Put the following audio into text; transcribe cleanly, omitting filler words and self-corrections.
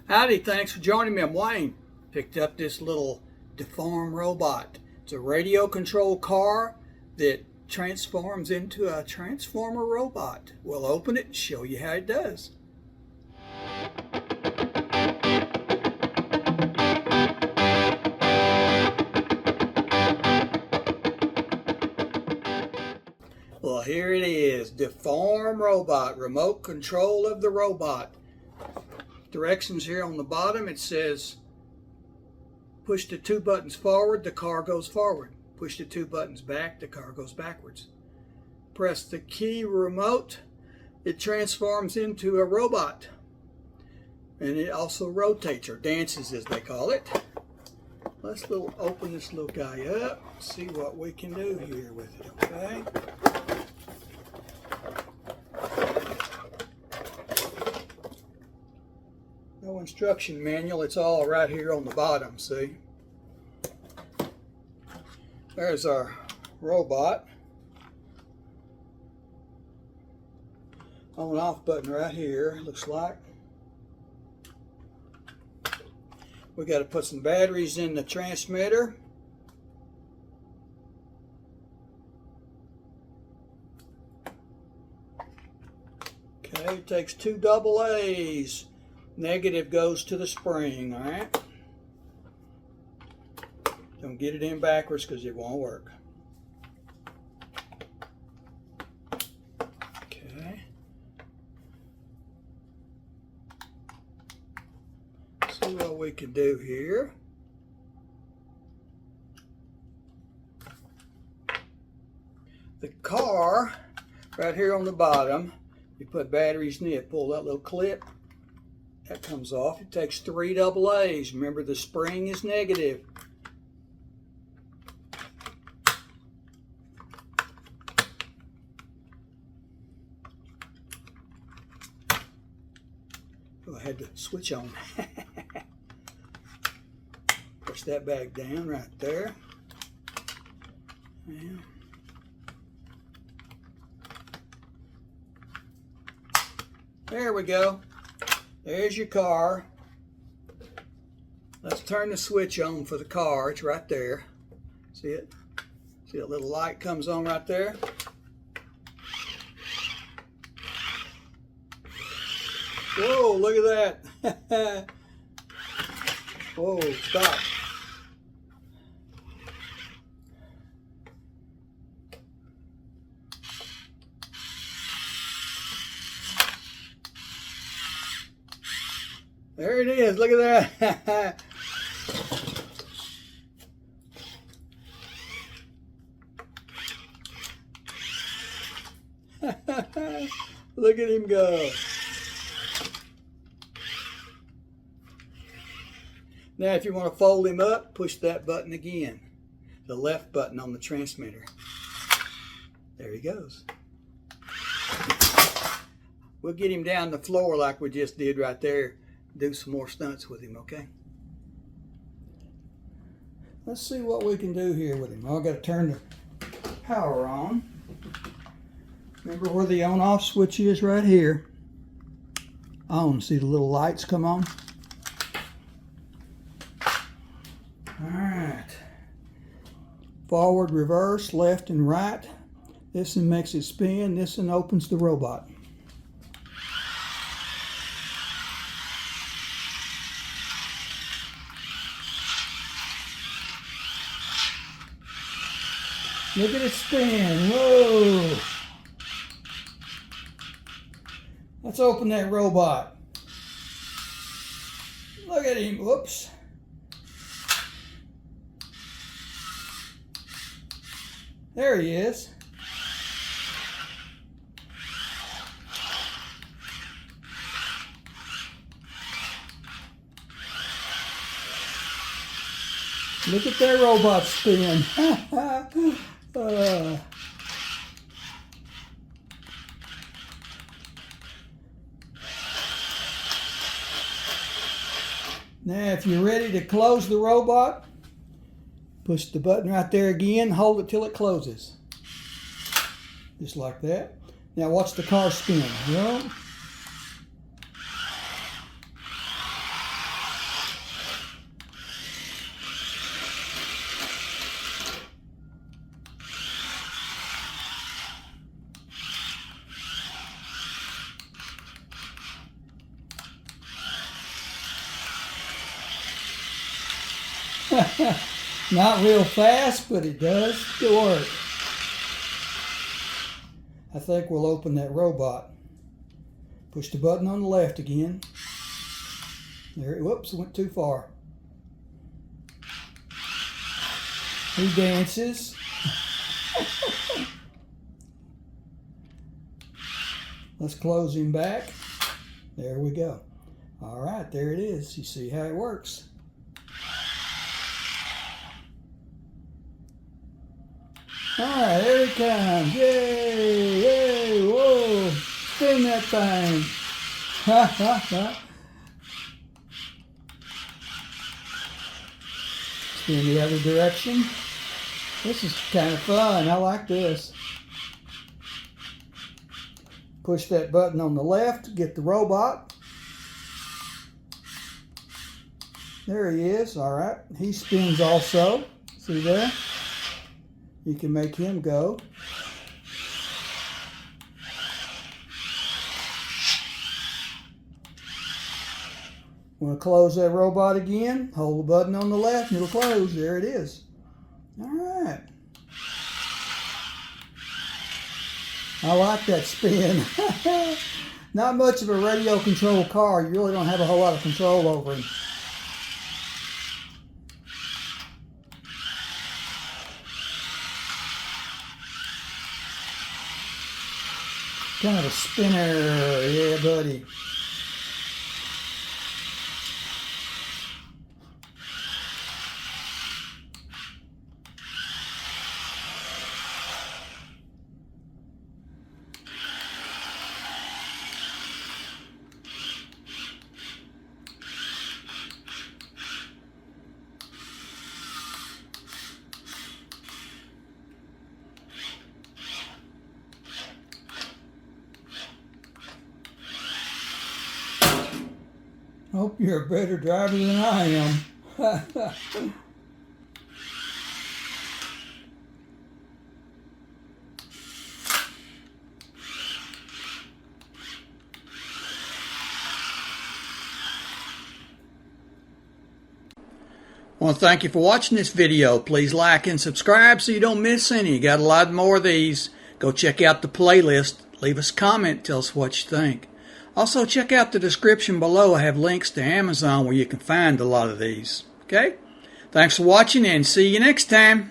Howdy, thanks for joining me. I'm Wayne. Picked up this little Deform robot. It's a radio controlled car that transforms into a transformer robot. We'll open it and show you how it does. Well, here it is, Deform robot, remote control of the robot. Directions here on the bottom, it says push the 2 buttons forward, the car goes forward. Push the 2 buttons back, the car goes backwards. Press the key remote, it transforms into a robot. And it also rotates, or dances as they call it. Let's open this little guy up, see what we can do here with it, okay? No instruction manual, it's all right here on the bottom, see? There's our robot. On and off button right here, looks like. We got to put some batteries in the transmitter. Okay, it takes 2 AA's. Negative goes to the spring, all right? Don't get it in backwards because it won't work. Okay. See what we can do here. The car, right here on the bottom, you put batteries in it, pull that little clip. That comes off. It takes 3 AA's. Remember, the spring is negative. Oh, I had to switch on. Push that back down right there. Yeah. There we go. There's your car. Let's turn the switch on for the car. It's right there. See it? See that little light comes on right there? Whoa, look at that. Whoa, stop. There it is, look at that. Look at him go. Now if you want to fold him up, push that button again. The left button on the transmitter. There he goes. We'll get him down the floor like we just did right there. Do some more stunts with him, okay? Let's see what we can do here with him. I've got to turn the power on. Remember where the on-off switch is right here. On, see the little lights come on? Alright. Forward, reverse, left and right. This one makes it spin, this one opens the robot. Look at it spin. Whoa. Let's open that robot. Look at him. Whoops. There he is. Look at that robot spin. Now if you're ready to close the robot, push the button right there again, hold it till it closes. Just like that. Now watch the car spin. You know? Not real fast, but it does work. I think we'll open that robot. Push the button on the left again. There, whoops, went too far. He dances. Let's close him back. There we go. All right, there it is. You see how it works. All right, there it comes. Yay, yay, whoa. Spin that thing. Ha, ha, ha. Spin the other direction. This is kind of fun. I like this. Push that button on the left, get the robot. There he is. All right. He spins also. See there? You can make him go. Want to close that robot again? Hold the button on the left and it'll close. There it is. All right. I like that spin. Not much of a radio controlled car. You really don't have a whole lot of control over him. Kind of a spinner. Yeah, buddy. Hope you're a better driver than I am. I want to thank you for watching this video. Please like and subscribe so you don't miss any. Got a lot more of these. Go check out the playlist. Leave us a comment. Tell us what you think. Also, check out the description below. I have links to Amazon where you can find a lot of these. Okay? Thanks for watching and see you next time.